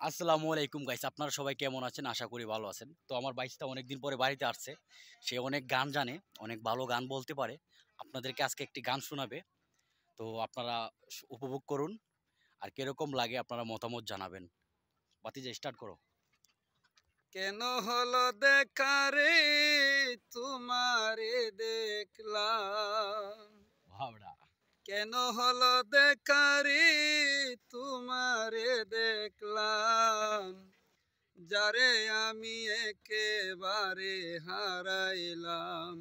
আসসালামু আলাইকুম গাইস, আপনারা সবাই কেমন আছেন? আশা করি ভালো আছেন। তো আমার বাইসটা অনেকদিন পরে বাড়িতে আসছে। সে অনেক গান জানে, অনেক ভালো গান বলতে পারে। আপনাদেরকে আজকে একটি গান শোনাবে। তো আপনারা উপভোগ করুন। আর কিরকম লাগে আপনারা মতামত জানাবেন। বাতিজা স্টার্ট করো। কেন হলো দেখা রে তোমারে দেখলাম, ভাবড়া। কেন হলো দেখা রে তোমারে দেখলাম, যারে আমি একেবারে হারাইলাম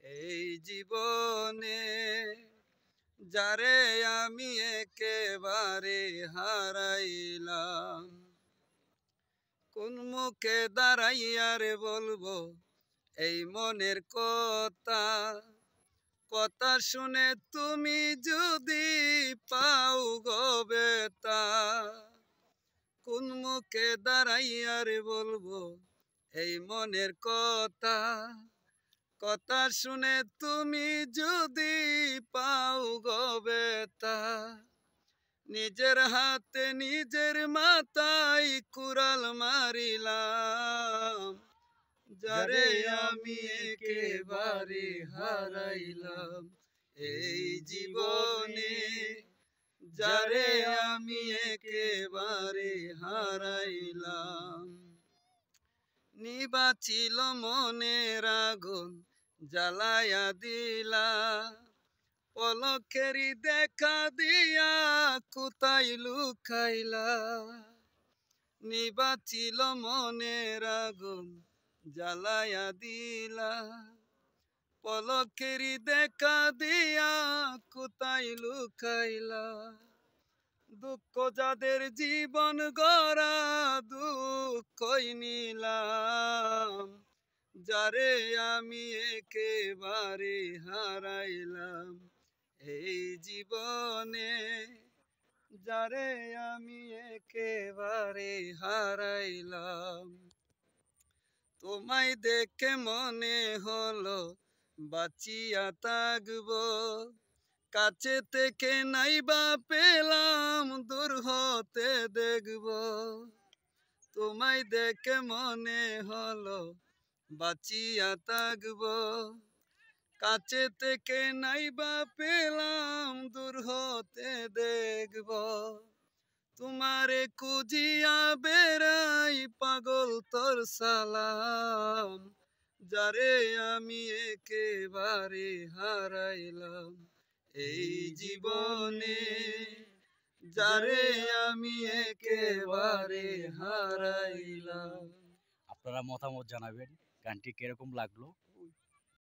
এই জীবনে, যারে আমি একেবারে হারাইলাম। কোন মুখে দাঁড়াইয়া রে বলবো এই মনের কথা, কথা শুনে তুমি যদি পাও গো বেতা। কোন মুখে দাঁড়াইয়া রে বলবো এই মনের কথা, কথা শুনে তুমি যদি পাও গো বেতা। নিজের হাতে নিজের মাথায় কুড়াল মারিলাম, যারে আমি একেবারে হারাইলাম এই জীবনে, যারে আমি একেবারে হারাইলাম। নিবাচিল মনের আগুন জ্বালায়া দিলা, পলকেরি দেখা দিয়া কোথায় লুকাইলা। নিবাচিল মনের আগুন জ্বালায়া দিলা, পলকেরি দেখা দিয়া কোথায় লুকাইলা। দুঃখ যাদের জীবন গড়া দুঃখই নিলাম, যারে আমি একেবারে হারাইলাম এই জীবনে, যারে আমি একেবারে হারাইলাম। তোমায় দেখে মনে হলো বাঁচিয়া থাকবো, কাছে থেকে নাইবা পেলাম দূর হতে দেখব। তোমায় দেখে মনে হলো বাঁচিয়া থাকবো, কাছে থেকে নাইবা পেলাম দূর হতে দেখব। তোমারে খুঁজিয়া বেড়াই পাগল তোর সালাম, যারে আমি একেবারে হারাইলাম এই জীবনে, যারে আমি একেবারে হারাইলাম। আপনারা মতামত জানাবেন গানটি কিরকম লাগলো।